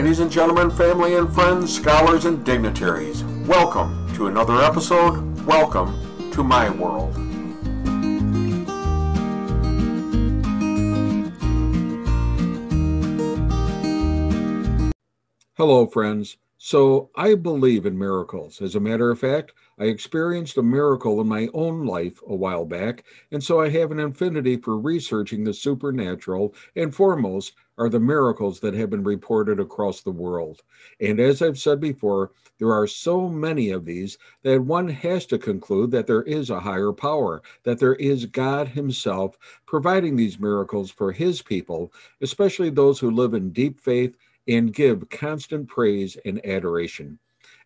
Ladies and gentlemen, family and friends, scholars and dignitaries, welcome to another episode. Welcome to my world. Hello, friends. So I believe in miracles. As a matter of fact, I experienced a miracle in my own life a while back, and so I have an affinity for researching the supernatural, and foremost are the miracles that have been reported across the world. And as I've said before, there are so many of these that one has to conclude that there is a higher power, that there is God Himself providing these miracles for His people, especially those who live in deep faith and give constant praise and adoration.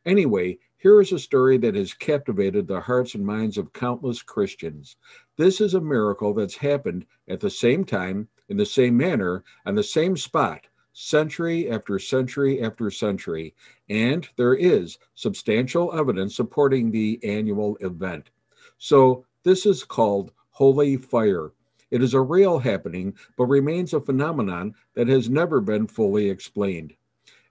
Anyway, here is a story that has captivated the hearts and minds of countless Christians. This is a miracle that's happened at the same time, in the same manner, on the same spot, century after century after century, and there is substantial evidence supporting the annual event. So this is called Holy Fire. It is a real happening, but remains a phenomenon that has never been fully explained.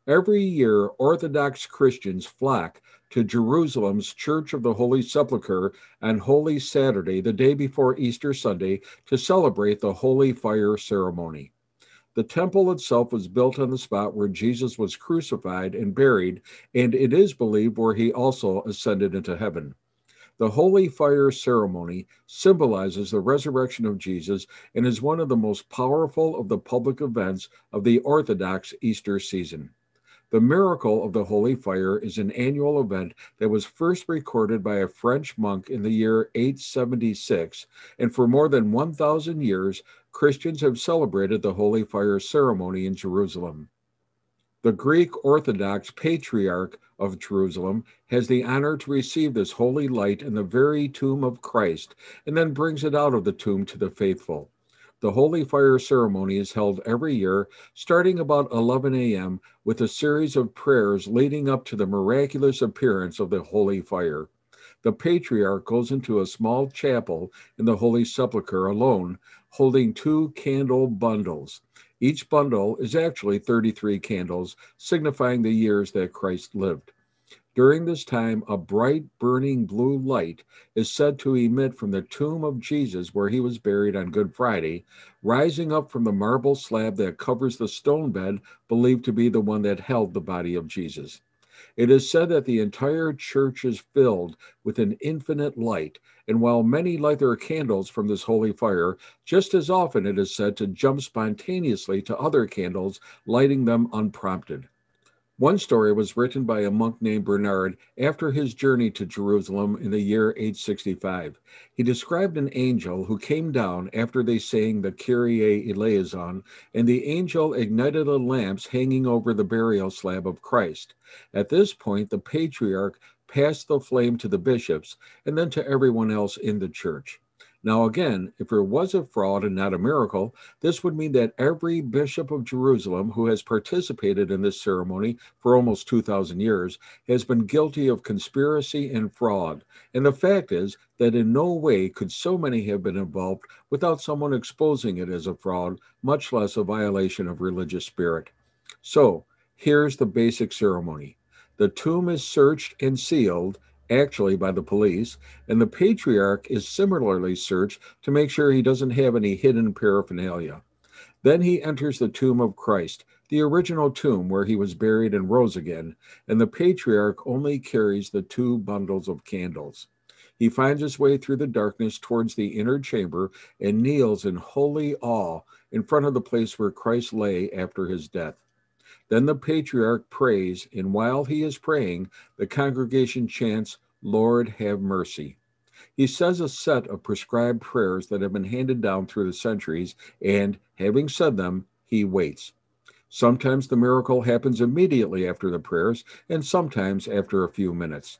Every year, Orthodox Christians flock to Jerusalem's Church of the Holy Sepulcher on Holy Saturday, the day before Easter Sunday, to celebrate the Holy Fire ceremony. The temple itself was built on the spot where Jesus was crucified and buried, and it is believed where he also ascended into heaven. The Holy Fire ceremony symbolizes the resurrection of Jesus and is one of the most powerful of the public events of the Orthodox Easter season. The miracle of the Holy Fire is an annual event that was first recorded by a French monk in the year 876, and for more than 1,000 years, Christians have celebrated the Holy Fire ceremony in Jerusalem. The Greek Orthodox Patriarch of Jerusalem has the honor to receive this holy light in the very tomb of Christ, and then brings it out of the tomb to the faithful. The Holy Fire ceremony is held every year, starting about 11 a.m., with a series of prayers leading up to the miraculous appearance of the Holy Fire. The Patriarch goes into a small chapel in the Holy Sepulcher alone, holding 2 candle bundles. Each bundle is actually 33 candles, signifying the years that Christ lived. During this time, a bright, burning blue light is said to emit from the tomb of Jesus where he was buried on Good Friday, rising up from the marble slab that covers the stone bed believed to be the one that held the body of Jesus. It is said that the entire church is filled with an infinite light, and while many light their candles from this holy fire, just as often it is said to jump spontaneously to other candles, lighting them unprompted. One story was written by a monk named Bernard after his journey to Jerusalem in the year 865. He described an angel who came down after they sang the Kyrie eleison, and the angel ignited the lamps hanging over the burial slab of Christ. At this point, the Patriarch passed the flame to the bishops and then to everyone else in the church. Now again, if there was a fraud and not a miracle, this would mean that every bishop of Jerusalem who has participated in this ceremony for almost 2,000 years has been guilty of conspiracy and fraud. And the fact is that in no way could so many have been involved without someone exposing it as a fraud, much less a violation of religious spirit. So here's the basic ceremony. The tomb is searched and sealed, actually by the police, and the Patriarch is similarly searched to make sure he doesn't have any hidden paraphernalia. Then he enters the tomb of Christ, the original tomb where he was buried and rose again, and the Patriarch only carries the 2 bundles of candles. He finds his way through the darkness towards the inner chamber and kneels in holy awe in front of the place where Christ lay after his death. Then the Patriarch prays, and while he is praying, the congregation chants, "Lord, have mercy." He says a set of prescribed prayers that have been handed down through the centuries, and, having said them, he waits. Sometimes the miracle happens immediately after the prayers, and sometimes after a few minutes.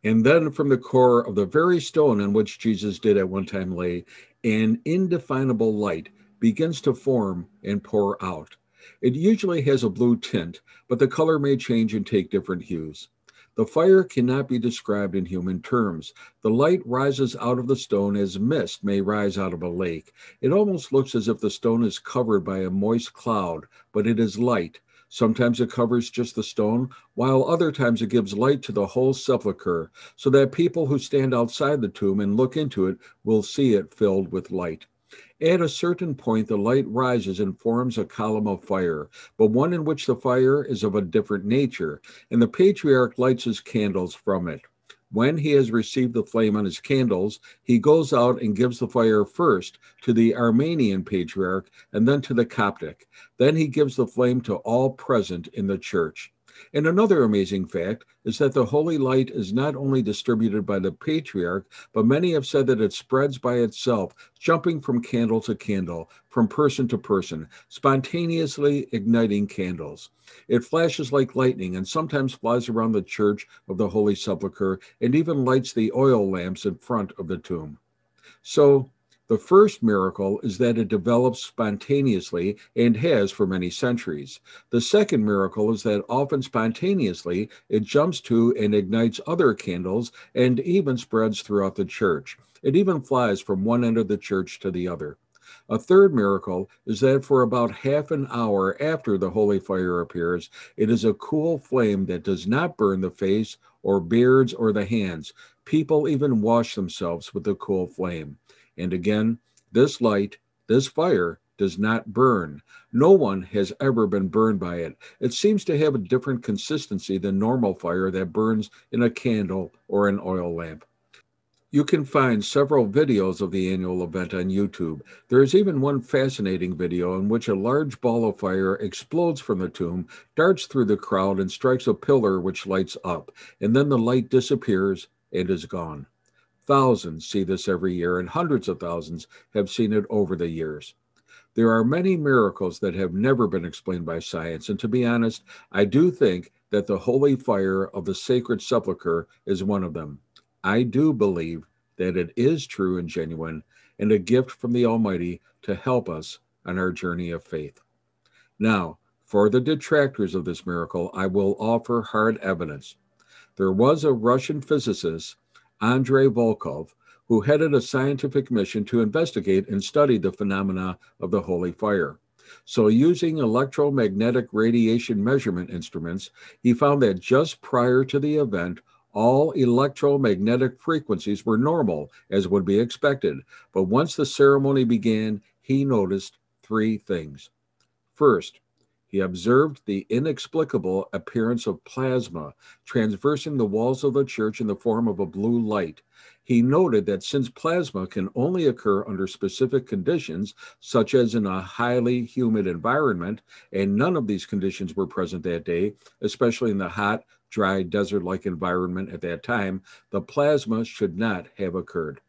And then from the core of the very stone on which Jesus did at one time lay, an indefinable light begins to form and pour out. It usually has a blue tint, but the color may change and take different hues. The fire cannot be described in human terms. The light rises out of the stone as mist may rise out of a lake. It almost looks as if the stone is covered by a moist cloud, but it is light, Sometimes it covers just the stone, while other times it gives light to the whole sepulchre, so that people who stand outside the tomb and look into it will see it filled with light. At a certain point, the light rises and forms a column of fire, but one in which the fire is of a different nature, and the patriarch lights his candles from it. When he has received the flame on his candles, he goes out and gives the fire first to the Armenian patriarch and then to the Coptic. Then he gives the flame to all present in the church. And another amazing fact is that the holy light is not only distributed by the patriarch, but many have said that it spreads by itself, jumping from candle to candle, from person to person, spontaneously igniting candles. It flashes like lightning and sometimes flies around the church of the Holy Sepulchre and even lights the oil lamps in front of the tomb. So, the first miracle is that it develops spontaneously and has for many centuries. The second miracle is that often spontaneously it jumps to and ignites other candles and even spreads throughout the church. It even flies from one end of the church to the other. A third miracle is that for about half an hour after the holy fire appears, it is a cool flame that does not burn the face or beards or the hands. People even wash themselves with the cool flame. And again, this light, this fire, does not burn. No one has ever been burned by it. It seems to have a different consistency than normal fire that burns in a candle or an oil lamp. You can find several videos of the annual event on YouTube. There is even one fascinating video in which a large ball of fire explodes from the tomb, darts through the crowd, and strikes a pillar which lights up, and then the light disappears and is gone. Thousands see this every year, and hundreds of thousands have seen it over the years. There are many miracles that have never been explained by science, and to be honest, I do think that the holy fire of the sacred sepulchre is one of them. I do believe that it is true and genuine, and a gift from the Almighty to help us on our journey of faith. Now, for the detractors of this miracle, I will offer hard evidence. There was a Russian physicist, Andrei Volkov, who headed a scientific mission to investigate and study the phenomena of the holy fire. So, using electromagnetic radiation measurement instruments, he found that just prior to the event, all electromagnetic frequencies were normal, as would be expected. But once the ceremony began, he noticed three things. First, he observed the inexplicable appearance of plasma transversing the walls of the church in the form of a blue light. He noted that since plasma can only occur under specific conditions, such as in a highly humid environment, and none of these conditions were present that day, especially in the hot, dry, desert-like environment at that time, the plasma should not have occurred.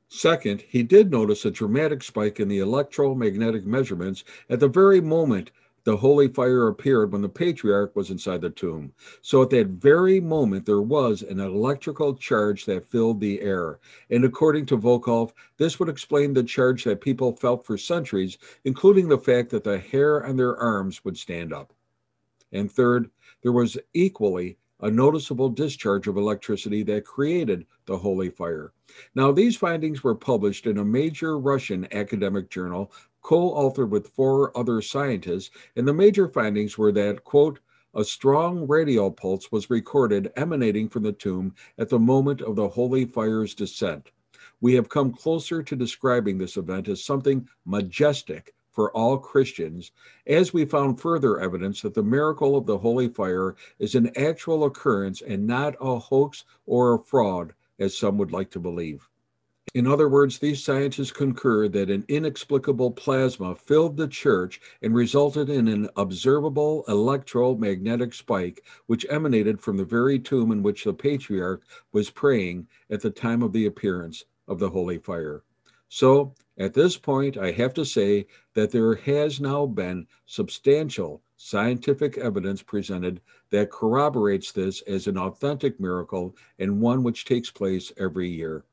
Second, he did notice a dramatic spike in the electromagnetic measurements at the very moment the holy fire appeared when the patriarch was inside the tomb. So at that very moment, there was an electrical charge that filled the air. And according to Volkov, this would explain the charge that people felt for centuries, including the fact that the hair on their arms would stand up. And third, there was equally a noticeable discharge of electricity that created the holy fire. Now, these findings were published in a major Russian academic journal, co-authored with four other scientists, and the major findings were that, quote, a strong radio pulse was recorded emanating from the tomb at the moment of the holy fire's descent. We have come closer to describing this event as something majestic for all Christians, as we found further evidence that the miracle of the holy fire is an actual occurrence and not a hoax or a fraud, as some would like to believe. In other words, these scientists concur that an inexplicable plasma filled the church and resulted in an observable electromagnetic spike, which emanated from the very tomb in which the patriarch was praying at the time of the appearance of the holy fire. So, at this point, I have to say that there has now been substantial scientific evidence presented that corroborates this as an authentic miracle and one which takes place every year.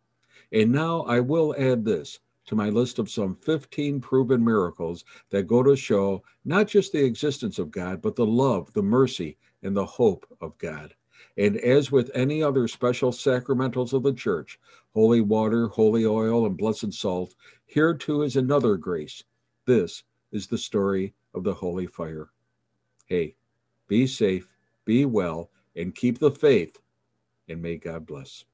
And now I will add this to my list of some 15 proven miracles that go to show not just the existence of God, but the love, the mercy, and the hope of God. And as with any other special sacramentals of the church, holy water, holy oil, and blessed salt, here too is another grace. This is the story of the holy fire. Hey, Be safe, be well, and keep the faith, and may God bless.